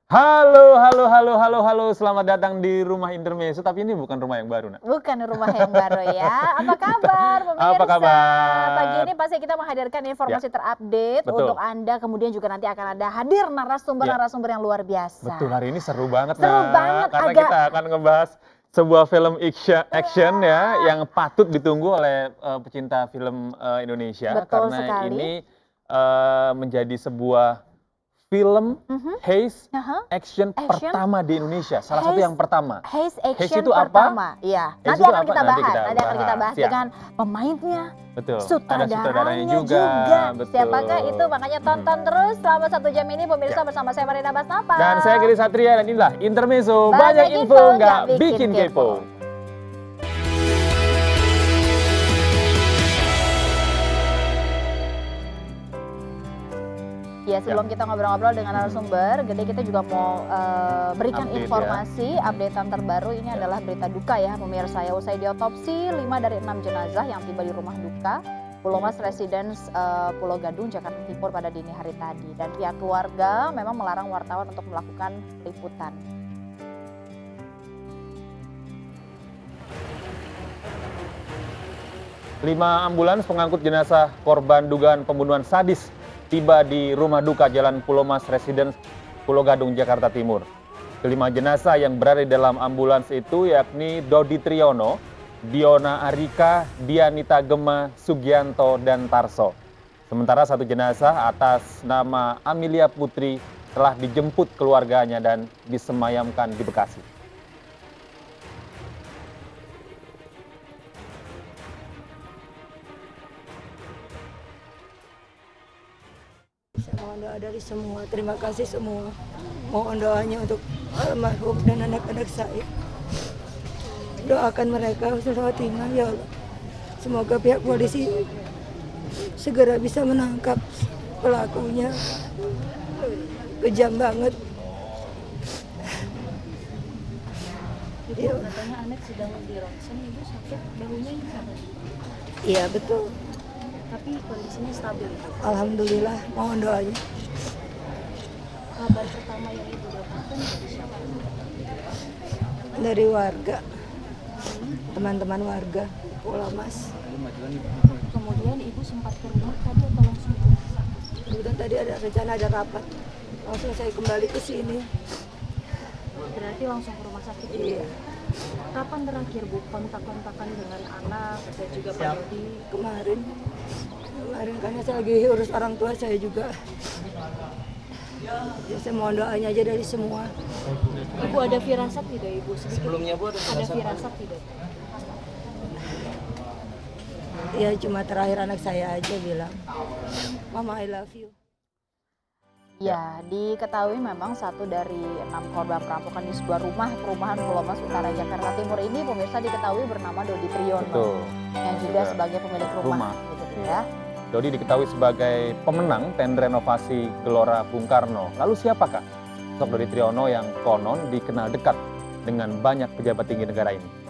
Halo halo halo halo halo, selamat datang di Rumah Intermezzo, tapi ini bukan rumah yang baru, Nak. Bukan rumah yang baru ya. Apa kabar Apa pemirsa? Pagi kabar? ini pasti kita menghadirkan Ya, informasi terupdate untuk betul. Anda. Kemudian juga nanti akan ada hadir Ya, narasumber-narasumber yang luar betul. biasa. Hari ini seru banget, Seru Nak, banget, karena agak kita akan ngebahas sebuah film action ya, yang patut ditunggu oleh, pecinta film, Indonesia. betul Karena sekali. ini, menjadi sebuah film Mhm, heist aha, action action, pertama di Indonesia, salah satu heist yang pertama. heist Heist action itu apa? pertama. Iya, Heist nanti itu akan apa? kita Nanti bahas. kita Nanti akan kita bahas, bahas siap. dengan pemainnya, Betul, ada sutradaranya sutradaranya juga, juga. Siapakah itu? betul. Makanya tonton terus selama 1 jam ini pemirsa Ya. bersama saya Marina Basnapa. Dan saya Giri Satria dan inilah Intermezzo, Banyak banyak info info, nggak nggak bikin bikin kepo. kepo. Ya, sebelum kita ngobrol-ngobrol dengan narasumber, Gede kita juga mau berikan Update ya. informasi, updatean terbaru. Ini adalah berita duka ya pemirsa ya. Usai diotopsi, 5 dari 6 jenazah yang tiba di rumah duka Pulau Mas Residence Pulau Gadung, Jakarta Timur pada dini hari tadi. Dan pihak keluarga memang melarang wartawan untuk melakukan liputan. Lima ambulans pengangkut jenazah korban dugaan pembunuhan sadis tiba di rumah duka Jalan Pulau Mas Residence, Pulau Gadung, Jakarta Timur. Kelima jenazah yang berada di dalam ambulans itu yakni Dodi Triyono, Diona Arika, Dianita Gema, Sugianto, dan Tarso. Sementara satu jenazah atas nama Amelia Putri telah dijemput keluarganya dan disemayamkan di Bekasi. Saya mohon doa dari semua, terima kasih semua. Mohon doanya untuk almarhum dan anak-anak saya. Doakan mereka husnul khotimah ya Allah. Semoga pihak polisi segera bisa menangkap pelakunya. Kejam banget. Ibu katanya anak sedang di ronsen, ibu sakit bahunya ini sakit, Iya betul. tapi kondisinya stabil. Alhamdulillah, mohon doanya. Kabar pertama yang ibu dapatkan dari siapa? Dari warga, teman-teman warga Pulau Mas. Kemudian ibu sempat ke rumah tadi atau langsung ke rumah sakit? Kemudian tadi ada rencana ada rapat, langsung saya kembali ke sini. Berarti langsung ke rumah sakit. Iya. Kapan terakhir bu kontak-kontakan dengan anak dan juga Pak Dodi? Kemarin karena saya lagi urus orang tua saya juga. Ya, saya mohon doanya aja dari semua. Ibu ada firasat tidak ibu? Sebelumnya bu ada firasat tidak? Ya cuma terakhir anak saya aja bilang, Mama I love you. Ya, diketahui memang satu dari 6 korban perampokan di sebuah rumah perumahan Pulau Mas Utara, Jakarta Timur ini pemirsa diketahui bernama Dodi Triyono. Betul. Yang juga sebagai pemilik rumah. Gitu ya. Dodi diketahui sebagai pemenang tender renovasi Gelora Bung Karno. Lalu siapakah sosok Dodi Triyono yang konon dikenal dekat dengan banyak pejabat tinggi negara ini?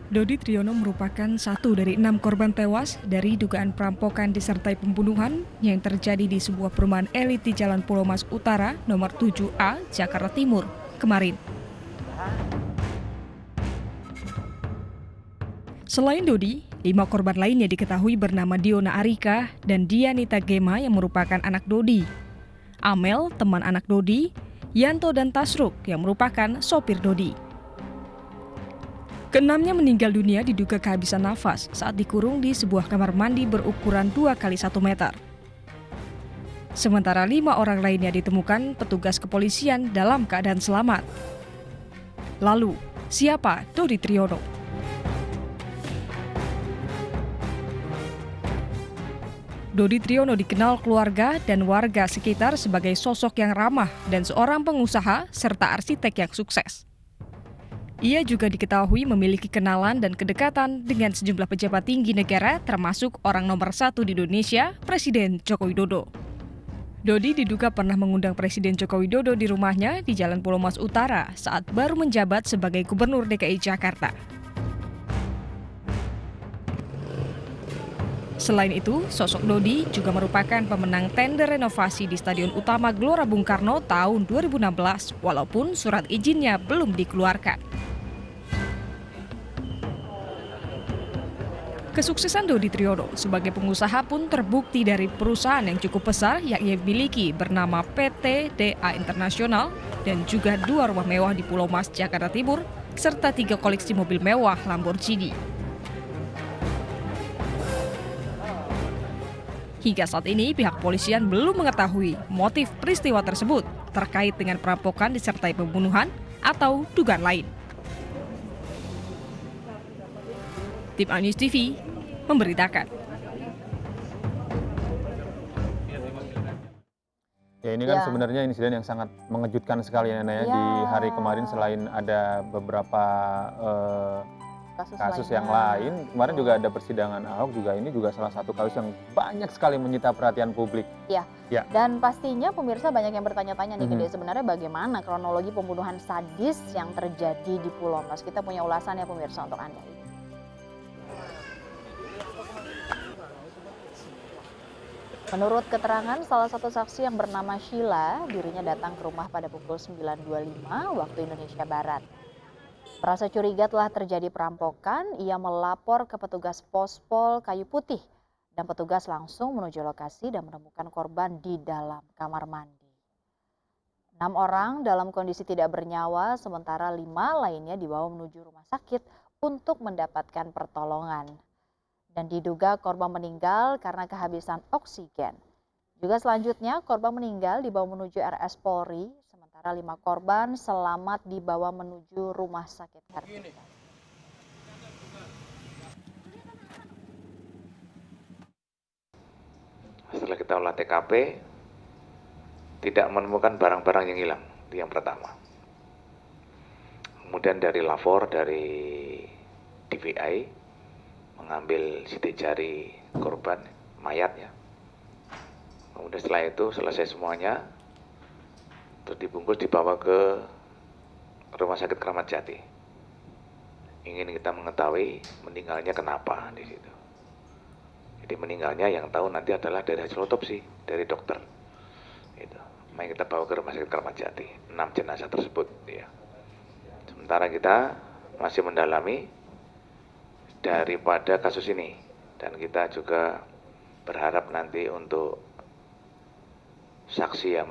Dodi Triyono merupakan satu dari 6 korban tewas dari dugaan perampokan disertai pembunuhan yang terjadi di sebuah perumahan elit di Jalan Pulau Mas Utara nomor 7A, Jakarta Timur, kemarin. Selain Dodi, 5 korban lainnya diketahui bernama Diona Arika dan Dianita Gema yang merupakan anak Dodi, Amel, teman anak Dodi, Yanto dan Tasruk yang merupakan sopir Dodi. Keenamnya meninggal dunia diduga kehabisan nafas saat dikurung di sebuah kamar mandi berukuran 2 kali 1 meter. Sementara 5 orang lainnya ditemukan petugas kepolisian dalam keadaan selamat. Lalu, siapa Dodi Triyono? Dodi Triyono dikenal keluarga dan warga sekitar sebagai sosok yang ramah dan seorang pengusaha serta arsitek yang sukses. Ia juga diketahui memiliki kenalan dan kedekatan dengan sejumlah pejabat tinggi negara termasuk orang nomor 1 di Indonesia, Presiden Joko Widodo. Dodi diduga pernah mengundang Presiden Joko Widodo di rumahnya di Jalan Pulau Mas Utara saat baru menjabat sebagai Gubernur DKI Jakarta. Selain itu, sosok Dodi juga merupakan pemenang tender renovasi di Stadion Utama Gelora Bung Karno tahun 2016, walaupun surat izinnya belum dikeluarkan. Kesuksesan Dodi Triyono sebagai pengusaha pun terbukti dari perusahaan yang cukup besar yang ia miliki bernama PT DA Internasional dan juga 2 rumah mewah di Pulau Mas, Jakarta Timur, serta 3 koleksi mobil mewah Lamborghini. Hingga saat ini, pihak polisian belum mengetahui motif peristiwa tersebut terkait dengan perampokan disertai pembunuhan atau dugaan lain. Tim News TV memberitakan. Ya, ini kan Ya. sebenarnya insiden yang sangat mengejutkan sekali ya, Nana, ya. Ya. Di hari kemarin selain ada beberapa kasus yang lain, kemarin juga ada persidangan Ahok juga, ini juga salah satu kasus yang banyak sekali menyita perhatian publik. Dan pastinya pemirsa banyak yang bertanya-tanya nih, Mhm. Gede, sebenarnya bagaimana kronologi pembunuhan sadis yang terjadi di Pulau Mas. Kita punya ulasannya pemirsa untuk Anda. Menurut keterangan salah satu saksi yang bernama Sheila, dirinya datang ke rumah pada pukul 9.25 waktu Indonesia Barat. Merasa curiga telah terjadi perampokan, ia melapor ke petugas Pospol Kayu Putih dan petugas langsung menuju lokasi dan menemukan korban di dalam kamar mandi. 6 orang dalam kondisi tidak bernyawa, sementara 5 lainnya dibawa menuju rumah sakit untuk mendapatkan pertolongan. Dan diduga korban meninggal karena kehabisan oksigen. Juga selanjutnya korban meninggal dibawa menuju RS Polri, sementara 5 korban selamat dibawa menuju rumah sakit Kartika. Setelah kita olah TKP, tidak menemukan barang-barang yang hilang, itu yang pertama. Kemudian dari lapor, dari DVI, mengambil sidik jari korban, mayatnya. Kemudian setelah itu selesai semuanya, terus dibungkus dibawa ke Rumah Sakit Kramat Jati. Ingin kita mengetahui meninggalnya kenapa di situ. Jadi meninggalnya yang tahu nanti adalah dari hasil otopsi dari dokter. Itu. Mari kita bawa ke Rumah Sakit Kramat Jati. 6 jenazah tersebut. Ya. Sementara kita masih mendalami daripada kasus ini, dan kita juga berharap nanti untuk saksi yang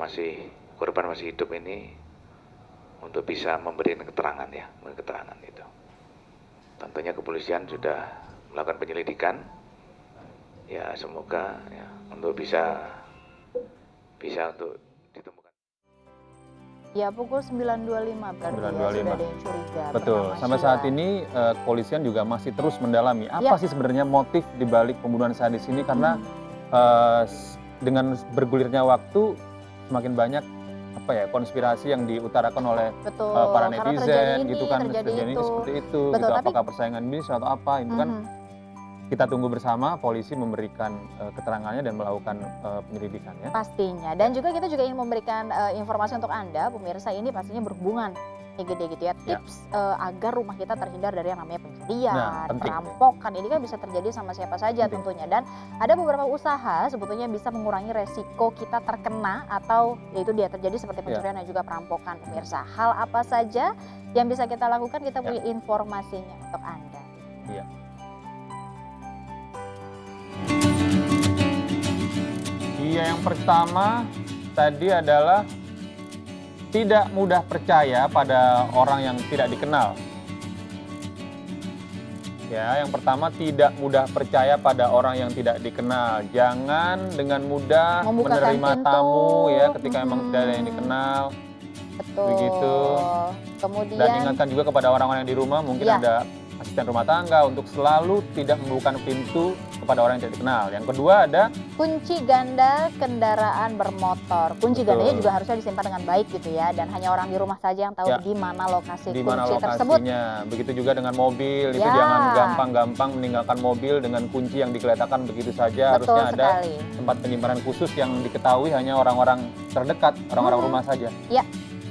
korban masih hidup ini untuk bisa memberi keterangan ya, keterangan itu. Tentunya kepolisian sudah melakukan penyelidikan, ya semoga ya untuk bisa untuk ditemukan. Ya, pukul 9.25 berarti 9.25. ya, sudah ada yang curiga. Betul, bernama sampai Sheila. saat ini kepolisian juga masih terus mendalami apa sih sebenarnya motif dibalik pembunuhan sadis ini, karena dengan bergulirnya waktu semakin banyak konspirasi yang diutarakan oleh Betul, para karena terjadi netizen ini, gitu kan, terjadi terjadi ini itu. seperti itu. Betul, Gitu. tapi- Apakah persaingan bisnis atau apa, itu kan kita tunggu bersama polisi memberikan keterangannya dan melakukan penyelidikannya. Pastinya. Dan juga kita juga ingin memberikan informasi untuk Anda, pemirsa, ini pastinya berhubungan nih Gede gitu ya. Tips agar rumah kita terhindar dari yang namanya pencurian, Nah, penting. perampokan. Ini kan bisa terjadi sama siapa saja Penting. tentunya. Dan ada beberapa usaha sebetulnya bisa mengurangi resiko kita terkena atau yaitu dia terjadi seperti pencurian dan juga perampokan, pemirsa. Hal apa saja yang bisa kita lakukan, kita punya informasinya untuk Anda. Iya. Iya, yang pertama tadi adalah tidak mudah percaya pada orang yang tidak dikenal. Ya, yang pertama tidak mudah percaya pada orang yang tidak dikenal. Jangan dengan mudah Membukakan menerima pintu. tamu ya ketika memang tidak ada yang dikenal. Betul. Begitu. Kemudian Dan ingatkan juga kepada orang-orang yang di rumah, mungkin Iya. ada asisten rumah tangga untuk selalu tidak membuka pintu kepada orang yang tidak dikenal. Yang kedua ada kunci ganda kendaraan bermotor. Kunci Betul. gandanya juga harusnya disimpan dengan baik gitu ya, dan hanya orang di rumah saja yang tahu Ya. di mana lokasi di mana kunci tersebut. lokasinya. Begitu juga dengan mobil, itu Ya. jangan gampang-gampang meninggalkan mobil dengan kunci yang digeletakkan begitu saja. Betul Harusnya ada sekali. tempat penyimpanan khusus yang diketahui hanya orang-orang terdekat, orang-orang rumah saja. Ya.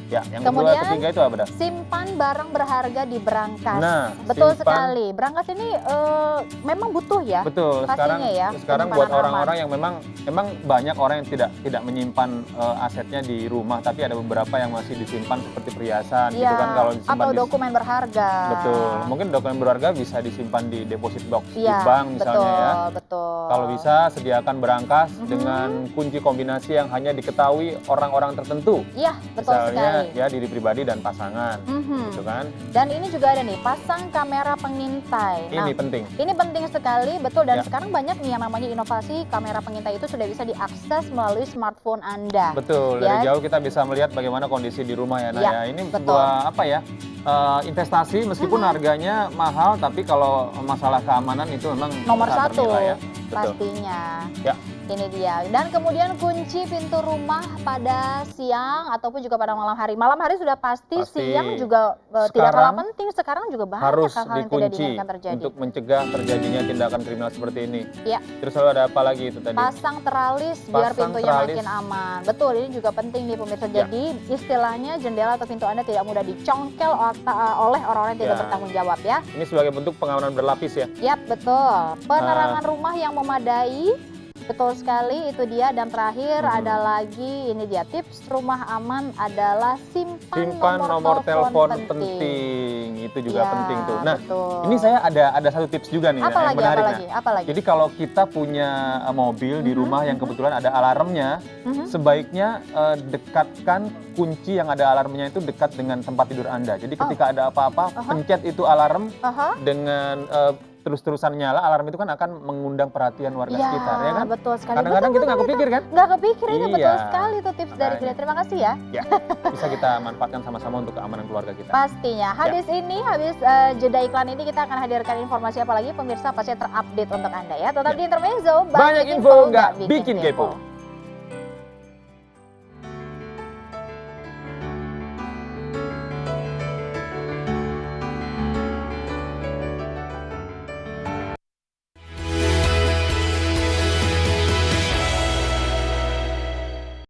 Ya, yang Kemudian, kedua, ketiga itu apa dah? Simpan barang berharga di brankas. Nah, Betul simpan- sekali. Brankas ini memang butuh ya. Betul. Pastinya ya, Sekarang buat penyimpanan orang-orang yang memang banyak orang yang tidak menyimpan asetnya di rumah, tapi ada beberapa yang masih disimpan seperti perhiasan gitu Iya, kan kalau disimpan atau di dokumen berharga. Betul. Mungkin dokumen berharga bisa disimpan di deposit box di Iya, bank misalnya ya. betul. Kalau bisa sediakan berangkas Mhm. dengan kunci kombinasi yang hanya diketahui orang-orang tertentu. Iya, betul Misalnya sekali. ya diri pribadi dan pasangan, Mhm. gitu kan. Dan ini juga ada nih, pasang kamera pengintai. Ini penting. Ini penting sekali, betul. Dan Ya. sekarang banyak nih yang namanya inovasi kamera pengintai itu sudah bisa diakses melalui smartphone Anda. Betul. Ya. Dari jauh kita bisa melihat bagaimana kondisi di rumah ya, Ya, Naya. Ini betul. sebuah apa ya? Investasi meskipun harganya mahal, tapi kalau masalah keamanan itu memang Nomor tak satu, ternilai ya. Betul. pastinya. Ya. Ini dia. Dan kemudian kunci pintu rumah pada siang ataupun juga pada malam hari. Malam hari sudah pasti. Pasti. Siang juga tidak kalah Sekarang penting. Sekarang juga banyak Harus hal-hal yang tidak dikunci diinginkan terjadi. untuk mencegah terjadinya tindakan kriminal seperti ini. Ya. Terus lalu ada apa lagi itu tadi? Pasang teralis biar Pasang pintunya teralis. makin aman. Betul, ini juga penting nih pemirsa. Ya. Jadi istilahnya jendela atau pintu Anda tidak mudah dicongkel oleh orang-orang yang tidak Ya. bertanggung jawab ya. Ini sebagai bentuk pengamanan berlapis ya. Yap, betul. Penerangan rumah yang memadai. Betul sekali, itu dia. Dan terakhir ada lagi, ini dia tips rumah aman adalah simpan nomor telepon penting. Itu juga Ya, penting tuh. Nah, betul. ini saya ada satu tips juga nih apa yang lagi, menarik. apa Nah. lagi, apa lagi? Jadi kalau kita punya mobil di rumah yang kebetulan ada alarmnya, Mhm. sebaiknya dekatkan kunci yang ada alarmnya itu dekat dengan tempat tidur Anda. Jadi ketika ada apa-apa, pencet itu alarm Aha. dengan terus-terusan nyala, alarm itu kan akan mengundang perhatian warga Ya, sekitar, ya kan? betul sekali. Kadang-kadang Betul, kita nggak betul, kepikir kan? Nggak kepikir, ini betul Iya, sekali tuh tips dari makanya. kita. Terima kasih ya. Ya, bisa kita manfaatkan sama-sama untuk keamanan keluarga kita. Pastinya. Habis jeda iklan ini kita akan hadirkan informasi apa lagi pemirsa, pasti terupdate untuk Anda ya. Tetap di Intermezzo. Banyak info nggak bikin kepo.